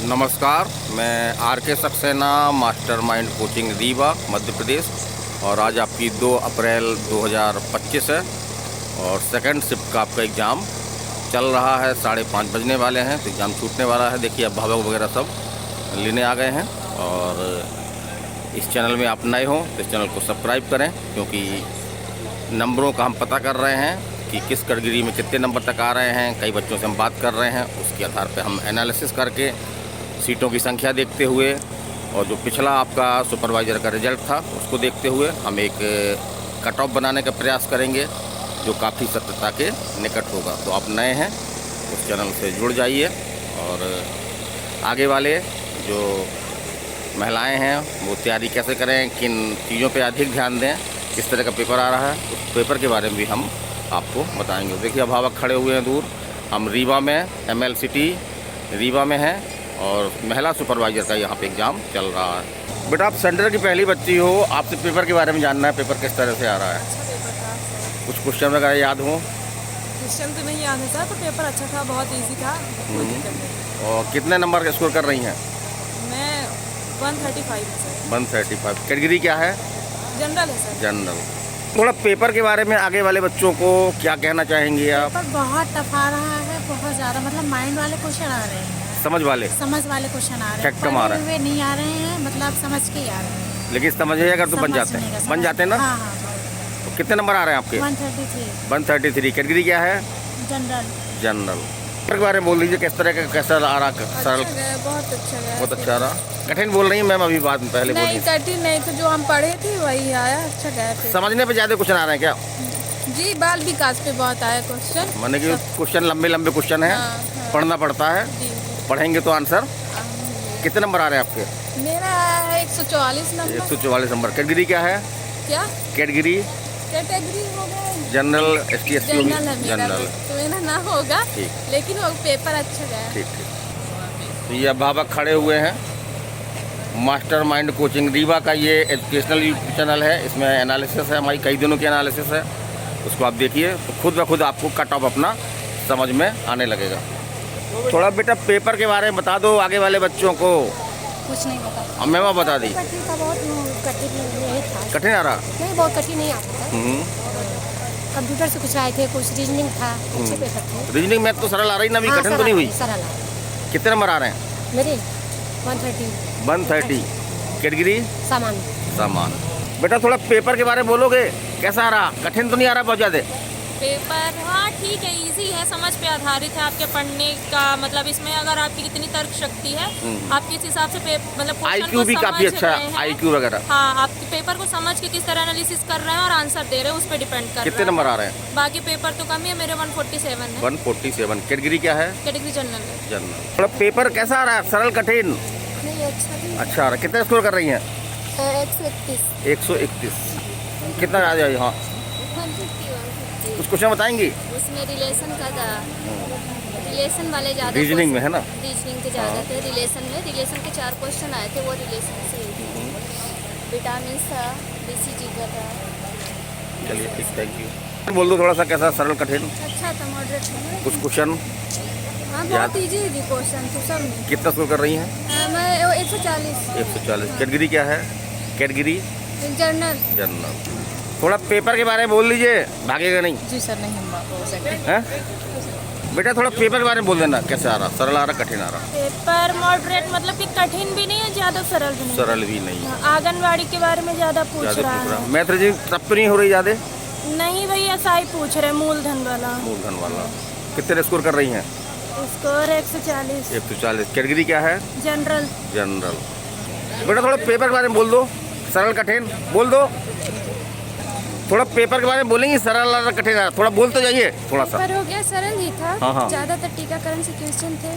नमस्कार, मैं आर के सक्सेना, मास्टरमाइंड कोचिंग रीवा मध्य प्रदेश। और आज आपकी 2 अप्रैल 2025 है और सेकंड शिफ्ट का आपका एग्ज़ाम चल रहा है। 5:30 बजने वाले हैं तो एग्ज़ाम छूटने वाला है। देखिए अभिभावक वगैरह सब लेने आ गए हैं। और इस चैनल में आप नए हों तो इस चैनल को सब्सक्राइब करें, क्योंकि नंबरों का हम पता कर रहे हैं कि किस कैटेगरी में कितने नंबर तक आ रहे हैं। कई बच्चों से हम बात कर रहे हैं, उसके आधार पर हम एनालिसिस करके सीटों की संख्या देखते हुए और जो पिछला आपका सुपरवाइज़र का रिज़ल्ट था उसको देखते हुए हम एक कट ऑफ बनाने का प्रयास करेंगे जो काफ़ी सत्यता के निकट होगा। तो आप नए हैं उस चैनल से जुड़ जाइए और आगे वाले जो महिलाएं हैं वो तैयारी कैसे करें, किन चीज़ों पे अधिक ध्यान दें, किस तरह का पेपर आ रहा है, उस पेपर के बारे में भी हम आपको बताएंगे। देखिए अभिभावक खड़े हुए हैं दूर। हम रीवा में ML सिटी रीवा में हैं और महिला सुपरवाइज़र का यहाँ पे एग्ज़ाम चल रहा है। बेटा आप सेंटर की पहली बच्ची हो, आपसे पेपर के बारे में जानना है। पेपर किस तरह से आ रहा है? अच्छा पेपर था। कुछ क्वेश्चन वगैरह याद हो? क्वेश्चन तो नहीं याद है सर, तो पेपर अच्छा था, बहुत इजी था, कोई दिक्कत नहीं। और कितने नंबर स्कोर कर रही हैं? मैं 135 है सर। 135। कैटेगरी क्या है? जनरल है सर। जनरल। थोड़ा पेपर के बारे में आगे वाले बच्चों को क्या कहना चाहेंगे आप? पेपर बहुत टफ आ रहा है, बहुत ज़्यादा, मतलब माइंड वाले क्वेश्चन आ रहे हैं, समझ वाले क्वेश्चन आ रहे हैं, कम आ रहा है। पढ़े हुए नहीं आ रहे हैं, मतलब समझ के ही आ रहे हैं। लेकिन समझिए अगर तो बन जाते हैं ना। हाँ। तो कितने नंबर आ रहे हैं आपके? 133। 133। कैटेगरी क्या है? जनरल। जनरल। पेपर के बारे में बोल दीजिए, किस तरह का कैसा आ रहा? सरल? अच्छा गया, बहुत अच्छा गया। बहुत अच्छा रहा। कठिन बोल रही हैं मैम, अभी बाद में पहले नहीं बोलिए। कठिन नहीं तो जो हम पढ़े थे वही आया, अच्छा गया पेपर। समझने पे ज़्यादा क्वेश्चन आ रहे हैं क्या? जी बाल विकास पे बहुत आया क्वेश्चन। माने कि क्वेश्चन लंबे क्वेश्चन हैं, हाँ। पढ़ना पड़ता है। जी पढ़ेंगे तो आंसर। कितने नंबर आ रहे हैं आपके? मेरा है 144 नंबर। 144 नंबर। कैटेगरी क्या है? क्या कैटेगरी? कैटेगरी हो गया जनरल, ST SC होगी? जनरल है मेरा, जनरल। तो मेरा ना होगा, ठीक। लेकिन वो पेपर अच्छा गया। ठीक। तो ये अभिभावक खड़े हुए हैं। मास्टरमाइंड कोचिंग रीवा का ये एजुकेशनल यूट्यूब चैनल है। इसमें एनालिसिस है, हमारी कई दिनों की एनालिसिस है, उसको आप देखिए तो खुद ब खुद आपको कट ऑफ अपना समझ में आने लगेगा। थोड़ा बेटा पेपर के बारे में बता दो आगे वाले बच्चों को। कुछ नहीं बता। अब मैम बता दी। कठिन था, बहुत कठिन नहीं था। कठिन आ रहा? नहीं, बहुत कठिन नहीं आता था। कंप्यूटर से कुछ आए थे, कुछ रीजनिंग था, अच्छे पेपर थे। रीजनिंग मैथ तो सरल आ रही ना, अभी कठिन तो नहीं हुई? सरल। कितने नंबर आ रहे हैं? मेरे 130। 130। कैटेगरी? सामान। बेटा थोड़ा पेपर के बारे में बोलोगे, कैसा आ रहा? कठिन तो नहीं आ रहा बहुत ज़्यादा? पेपर हाँ ठीक है, इजी है, समझ पे आधारित है आपके पढ़ने का। मतलब इसमें अगर आपकी कितनी तर्क शक्ति है, आप किस हिसाब से मतलब IQ भी काफ़ी अच्छा है, IQ वगैरह। हाँ, आप पेपर को समझ के किस तरह एनालिसिस कर रहे हैं और आंसर दे रहे हैं, उस पर डिपेंड कर रहा है। कितने नंबर आ रहे हैं? बाकी पेपर तो कम ही है, मेरे 147 है। 147। कैटेगरी क्या है? कैटेगरी जनरल है। जनरल। थोड़ा पेपर कैसा आ रहा है? सरल, कठिन? नहीं, अच्छा आ रहा है। कितने स्कोर कर रही हैं? 131। 131। कितना आ जाए? हाँ, कुछ क्वेश्चन बताएंगी? उसमें रिलेशन का था, रिलेशन वाले ज़्यादा रीजनिंग में है ना? रीजनिंग के ज़्यादा थे। रिलेशन के 4 क्वेश्चन आए थे, वो रिलेशन से ही थे। विटामिन था, BCG का था। चलिए ठीक, थैंक यू। बोल दो थोड़ा सा कैसा, सरल कठिन? अच्छा था, मॉडरेट था। कुछ क्वेश्चन हाँ याद? बहुत ईजी थी क्वेश्चन तो सब में। कितना स्कोर कर रही हैं? मैं 140। 140। कैटेगरी क्या है? Category general. जनरल। थोड़ा पेपर के बारे में बोल लीजिए, भागेगा नहीं जी सर, नहीं हम हो सकते। हैं? बेटा थोड़ा पेपर के बारे में बोल देना, कैसे आ रहा? सरल आ रहा, कठिन आ रहा? पेपर मॉडरेट मतलब कि कठिन भी नहीं है, ज़्यादा सरल भी नहीं। सरल भी नहीं है, आंगनबाड़ी के बारे में ज़्यादा पूछ ज़्यादा रहा पूछ रहा। है। मैथ रीजनिंग तब तो नहीं हो रही ज़्यादा? नहीं भैया, ऐसा ही पूछ रहे, मूलधन वाला। मूलधन वाला। कितने स्कोर कर रही हैं? स्कोर 140। 140। कैटेगरी क्या है? जनरल। जनरल। बेटा थोड़ा पेपर के बारे में बोल दो, सरल कठिन बोल दो। थोड़ा पेपर के बारे में बोलेंगे, सरल आ रहा, कठिन आ रहा, थोड़ा बोल तो जाइए थोड़ा सा। पेपर हो गया, सरल ही था। हाँ। ज़्यादातर टीकाकरण से क्वेश्चन थे,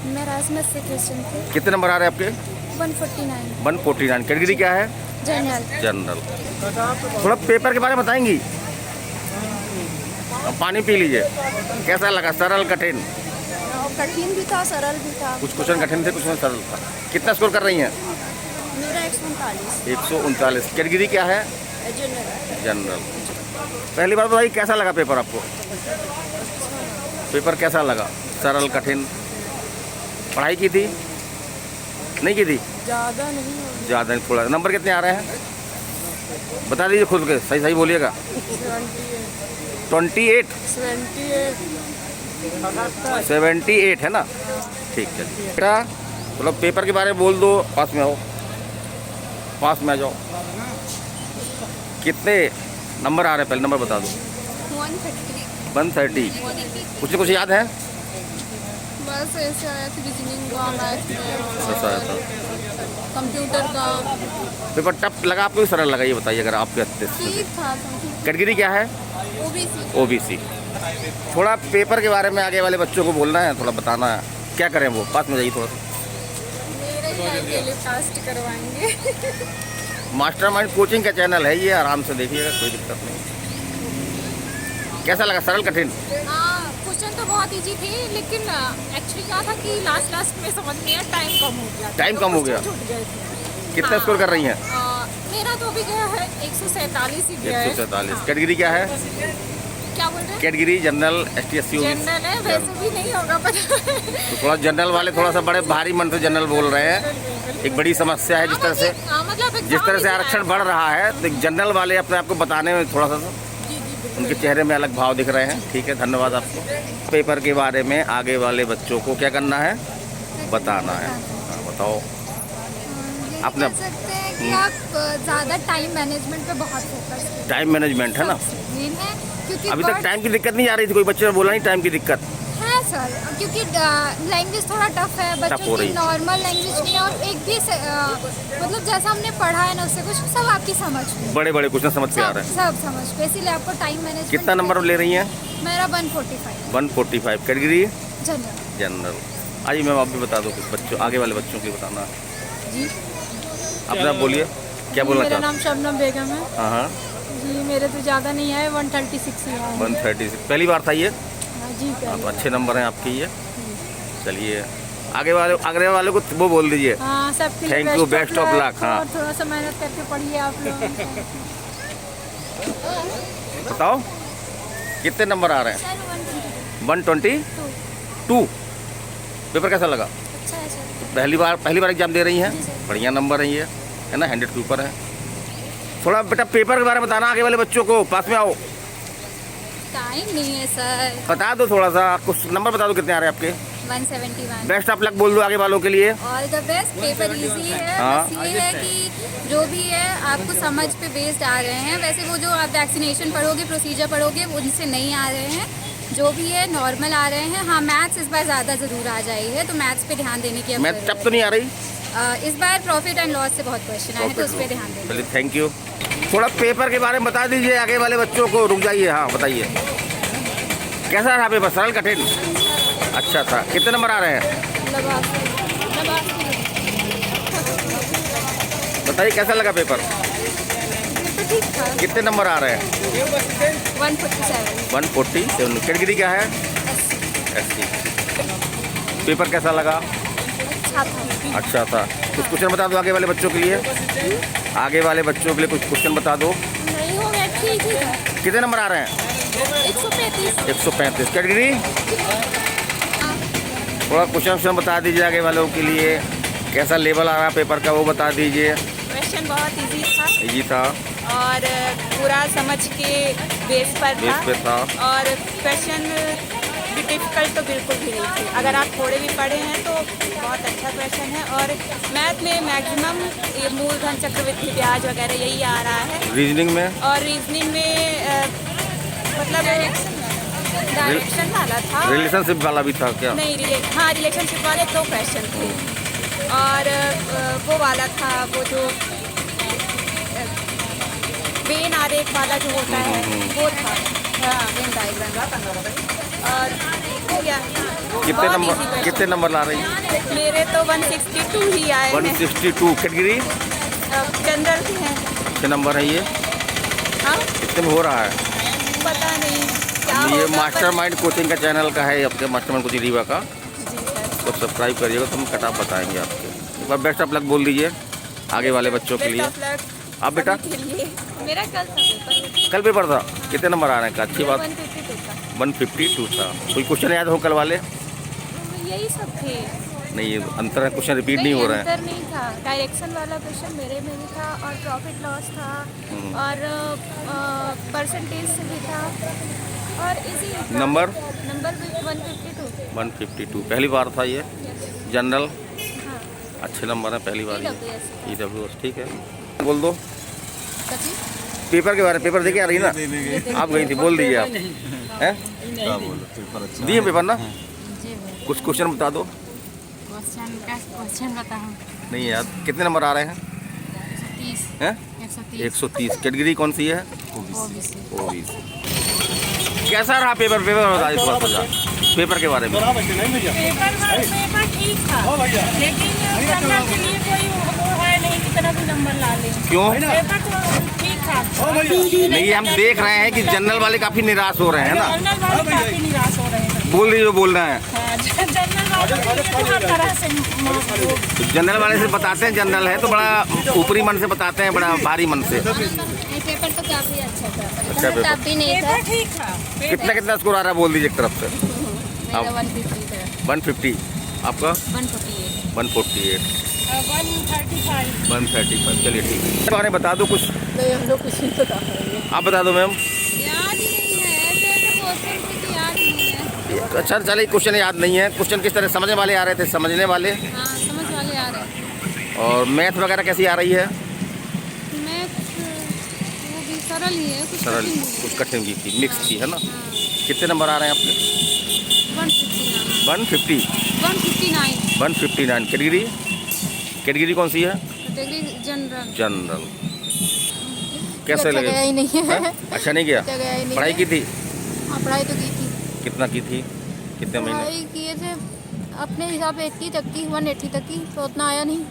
मैरास्मस से क्वेश्चन थे। कितने नंबर आ रहे हैं आपके? 149। 149। कैटेगरी क्या है? जनरल। जनरल। थोड़ा पेपर के बारे में बताएंगी? अब पानी पी लीजिए। कैसा लगा, सरल कठिन? कठिन भी था, सरल भी था। कुछ क्वेश्चन कठिन थे, कुछ सरल था। कितना स्कोर कर रही हैं? मेरा 139। 139। कैटेगरी क्या है? जनरल। जनरल। पहली बार बताइए कैसा लगा पेपर आपको? पेपर कैसा लगा? सरल, कठिन? पढ़ाई की थी? नहीं की थी? ज़्यादा नहीं होगी। ज़्यादा नहीं, थोड़ा। नंबर कितने आ रहे हैं बता दीजिए खुद के, सही सही बोलिएगा। 28 78 है ना? ठीक है बेटा, चलो पेपर के बारे में बोल दो। पास में आओ, पास में आ जाओ। कितने नंबर आ रहे हैं पहले नंबर बता दो। 130। कुछ याद है? बस ऐसे आया था, रीजनिंग का, मैथ्स ऐसा आया था। कंप्यूटर का। पेपर टफ लगा आपको, सरल लगा ये बताइए अगर आपके हत्ते से। ठीक था। कैटेगरी क्या है? ओबीसी। थोड़ा पेपर के बारे में आगे वाले बच्चों को बोलना है, थोड़ा बताना है। क्या करें वो? पास में जाइए थोड़ा सा। टेलीकास्ट करवाएंगे। मास्टरमाइंड कोचिंग का चैनल है ये, आराम से देखिएगा, कोई दिक्कत नहीं। कैसा लगा? सरल कठिन? क्वेश्चन तो बहुत इजी थे, लेकिन एक्चुअली क्या था कि लास्ट में समझ नहीं आया, टाइम कम हो गया। टाइम कम हो गया? छूट गए थे। कितना स्कोर कर रही हैं? मेरा तो अभी गया है 147 ही गया है। 147। कैटेगरी क्या है? क्या बोल रहे हैं? कैटेगरी जनरल, ST/SC जनरल है, वैसे भी नहीं होगा पता। तो थोड़ा जनरल वाले थोड़ा सा बड़े भारी मन से जनरल बोल रहे हैं। एक बड़ी समस्या है जिस तरह से आरक्षण बढ़ रहा है, तो जनरल वाले अपने आप को बताने में थोड़ा सा उनके चेहरे में अलग भाव दिख रहे हैं। ठीक है, धन्यवाद आपको। पेपर के बारे में आगे वाले बच्चों को क्या करना है? बताना है। बताओ। अपने सकते हैं कि आप ज़्यादा टाइम मैनेजमेंट पे बहुत फोकस करें। टाइम मैनेजमेंट है ना? मेन है, क्योंकि अभी तक टाइम की दिक्कत नहीं आ रही थी, कोई बच्चे ने बोला नहीं टाइम की दिक्कत है सर, क्योंकि लैंग्वेज थोड़ा टफ है, बच्चों की नॉर्मल लैंग्वेज नहीं है, और एक भी मतलब जैसा हमने पढ़ा है ना उससे कुछ सब आपकी समझ में, बड़े क्वेश्चन समझ के आ रहे हैं, सब समझ पे, इसीलिए आपको टाइम मैनेजमेंट। कितना नंबर ले रही हैं? मेरा 145। 145। Category general. जनरल। आइए मैम, आप भी बता दो कुछ बच्चों, आगे वाले बच्चों की बताना जी। अपना बोलिए, क्या बोलना मेरा चाहते? नाम शबनम बेगम है। हाँ जी, मेरे तो ज़्यादा नहीं आए, 136 ही आए। 136। पहली बार था ये? हाँ जी, तो अच्छे नंबर हैं आपके ये। चलिए आगे वाले को वो बोल दीजिए। हाँ, सबके लिए thank you, best of luck. हाँ, और थोड़ा सा मेहनत करके पढ़िए आप लोग। बताओ कितने नंबर आ रहे हैं? 122। पेपर कैसा लगा? अच्छा है सर। पहली बार एग्जाम दे रही हैं? बढ़िया नंबर है ये, है ना? 100 के ऊपर है। थोड़ा बेटा पेपर के बारे में बताना आगे वाले बच्चों को, पास में आओ। टाइम नहीं है सर। बता दो थोड़ा सा, कुछ नंबर बता दो कितने आ रहे हैं आपके? 171। बेस्ट ऑफ लक बोल दो आगे वालों के लिए। All the best. Paper easy है। हाँ। बस ये है कि जो भी है आपको समझ पे बेस्ड आ रहे हैं। वैसे वो जो आप वैक्सीनेशन पढ़ोगे, प्रोसीजर पढ़ोगे, उनसे नहीं आ रहे हैं। जो भी है नॉर्मल आ रहे हैं। हाँ, मैथ्स इस बार ज़्यादा ज़रूर आ जाई है, तो मैथ्स पे ध्यान देने की मैथ टफ तो नहीं आ रही? इस बार प्रॉफिट एंड लॉस से बहुत क्वेश्चन आए हैं, तो उस पर ध्यान देंगे। चलिए, थैंक यू। थोड़ा पेपर के बारे में बता दीजिए आगे वाले बच्चों को। रुक जाइए, हाँ बताइए कैसा रहा पेपर? सरल कठिन? अच्छा था। कितने नंबर आ रहे हैं बताइए, कैसा लगा पेपर? ठीक था। कितने नंबर आ रहे हैं? 147। 147। कैटेगरी क्या है? SC। पेपर कैसा लगा? अच्छा था। कुछ क्वेश्चन बता दो आगे वाले बच्चों के लिए। आगे वाले बच्चों के लिए कुछ क्वेश्चन बता दो। नहीं हो गया, ठीक ही था। कितने नंबर आ रहे हैं? 135। 135। कैटेगरी? थोड़ा क्वेश्चन बता दीजिए आगे वालों के लिए। कैसा लेवल आ रहा है पेपर का वो बता दीजिए। क्वेश्चन बहुत इजी था इजी था और पूरा समझ के बेस पर था और क्वेश्चन भी डिफिकल्ट तो बिल्कुल भी नहीं थे। अगर आप थोड़े भी पढ़े हैं तो बहुत अच्छा क्वेश्चन है। और मैथ में मैक्सिमम ये मूलधन, चक्रवृद्धि ब्याज वगैरह यही आ रहा है। रीजनिंग में? और रीजनिंग में मतलब डायरेक्शन वाला था। रिलेशनशिप वाला भी था क्या? नहीं, हाँ रिलेशनशिप वाले 2 क्वेश्चन थे और वो वाला था, वो जो वेन आरेख वाला जो होता है वो था। हाँ, वेन डायग्राम। और हो गया। कितने नंबर ला रही हैं? मेरे तो 162 ही आए हैं। 162। कैटेगरी? जनरल की हैं। कितने नंबर है ये? हाँ, कितने में हो रहा है? पता नहीं क्या ये होगा, मास्टरमाइंड कोचिंग का चैनल का है, आपके मास्टरमाइंड कोचिंग रीवा का, जी सर। तो सब्सक्राइब करिएगा तो हम कट ऑफ बताएंगे आपके। एक बार बेस्ट ऑफ लक बोल दीजिए आगे वाले बच्चों के लिए। बेस्ट ऑफ लक आप बेटा? के लिए। मेरा कल था पेपर। कल पेपर था? कितने नंबर आ रहे हैं? अच्छी बात। 152 था। 152 था। कोई क्वेश्चन याद हो कल वाले? यही सब थे। नहीं ये अंतर है, क्वेश्चन रिपीट नहीं हो रहा है। अंतर नहीं था, डायरेक्शन वाला क्वेश्चन मेरे में भी था और प्रॉफिट लॉस था और परसेंटेज से भी था और इसी नंबर भी 152। 152 पहली बार था ये। जनरल हाँ, अच्छे नंबर है, पहली बार EWS। EWS ठीक है। बोल दो पेपर के बारे में, पेपर देके आ रही ना आप गई थी, बोल दीजिए आप हैं दिए पेपर ना, कुछ क्वेश्चन बता दो। क्वेश्चन बताओ। नहीं यार कितने नंबर आ रहे हैं? 130 हैं 130। कैटेगरी कौन सी है? OBC। कैसा रहा पेपर बता इस बार पेपर के बारे में। पेपर ठीक था लेकिन जनरल के लिए कोई वो है नहीं कि तरह भी नंबर ला ले। क्यों? पेपर तो ठीक था। नहीं हम देख रहे हैं कि जनरल वाले काफी निराश हो रहे हैं ना। जनरल वाले काफी निराश हो रहे हैं। बोल रही जो बोल रहे हैं। जनरल वाले तो हर तरह से जनरल वाले से बताते हैं जनरल है तो बड़ा ऊपरी मन से बताते हैं, बड़ा भारी मन से। पेपर तो काफी अच्छा था, अच्छा पेपर। टफ भी नहीं था। पेपर ठीक था। कितना कितना स्कोर आ रहा है बोल दीजिए एक तरफ से। मेरा 150 था। 150 आपका 148। 148 135। 135 चलिए ठीक है। बारे में बता दो कुछ। नहीं हम लोग कुछ नहीं बता पाएंगे। आप बता दो मैम। याद ही नहीं है, ऐसे क्वेश्चन कुछ याद नहीं है। अच्छा चलिए क्वेश्चन याद नहीं है। क्वेश्चन किस तरह समझने वाले आ रहे थे? समझने वाले। हाँ समझ वाले आ रहे हैं। और मैथ वगैरह कैसी आ रही है? मैथ वो भी सरल ही है, कुछ सरल कठिन नहीं है। कुछ कठिन भी थी, मिक्स थी है ना। हाँ, कितने नंबर आ रहे हैं आपके? 159। 159 कैटेगरी कौन सी है? Category general. जनरल। कैसे अच्छा लगे? गया ही नहीं है। हाँ? अच्छा नहीं गया? अच्छा गया ही नहीं पढ़ाई है। की थी? हाँ पढ़ाई तो की थी। कितना की थी? कितने महीने? पढ़ाई किए थे अपने हिसाब से 80 तक की, 180 तक की, तो उतना आया नहीं।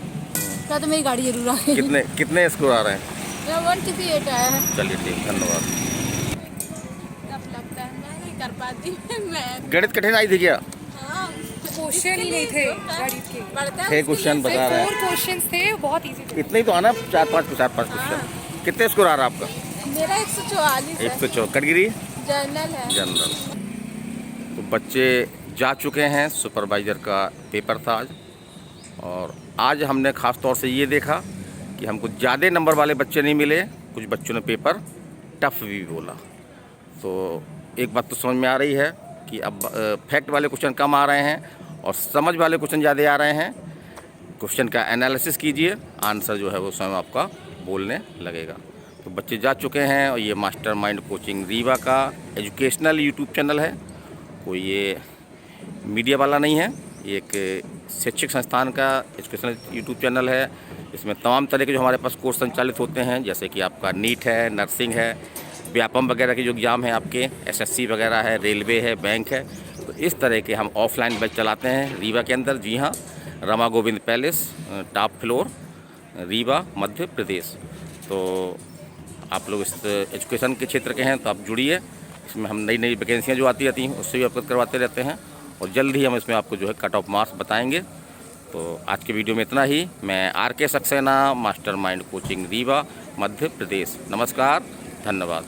क्या तो मेरी गाड़ी जरूर आ गई। कितने स्कोर आ रहे हैं? मेरा 168 आया है। चलिए ठीक, धन्यवाद। तब लगता है मैं नहीं कर पाती। मैं गणित कठिन आई थी क्या? क्वेश्चन ही नहीं थे गणित के। थे क्वेश्चन बता रहे हैं। 4 क्वेश्चंस थे, बहुत इजी थे। इतने ही तो आना, 4-5 क्वेश्चन। कितने स्कोर आ रहा है आपका? मेरा 144 है। 104 कैटेगरी जर्नल है। जनरल। तो बच्चे जा चुके हैं, सुपरवाइजर का पेपर था आज। और आज हमने ख़ास तौर से ये देखा कि हमको ज़्यादा नंबर वाले बच्चे नहीं मिले, कुछ बच्चों ने पेपर टफ भी बोला। तो एक बात तो समझ में आ रही है कि अब फैक्ट वाले क्वेश्चन कम आ रहे हैं और समझ वाले क्वेश्चन ज़्यादा आ रहे हैं। क्वेश्चन का एनालिसिस कीजिए, आंसर जो है वो स्वयं आपका बोलने लगेगा। तो बच्चे जा चुके हैं और ये मास्टरमाइंड कोचिंग रीवा का एजुकेशनल यूट्यूब चैनल है, कोई ये मीडिया वाला नहीं है। ये एक शैक्षिक संस्थान का एजुकेशनल यूट्यूब चैनल है। इसमें तमाम तरह के जो हमारे पास कोर्स संचालित होते हैं, जैसे कि आपका नीट है, नर्सिंग है, व्यापम वगैरह के जो एग्ज़ाम हैं आपके, SSC वगैरह है, रेलवे है, बैंक है। तो इस तरह के हम ऑफलाइन बैच चलाते हैं रीवा के अंदर। जी हाँ, Rama Govind palace, top floor, Rewa, Madhya Pradesh. तो आप लोग इस एजुकेशन के क्षेत्र के हैं तो आप जुड़िए। इसमें हम नई नई वैकेंसियाँ जो आती रहती हैं उससे भी अवगत करवाते रहते हैं और जल्द ही हम इसमें आपको जो है कट ऑफ मार्क्स बताएंगे। तो आज के वीडियो में इतना ही। मैं RK Saxena, mastermind coaching Rewa, Madhya Pradesh. नमस्कार, धन्यवाद।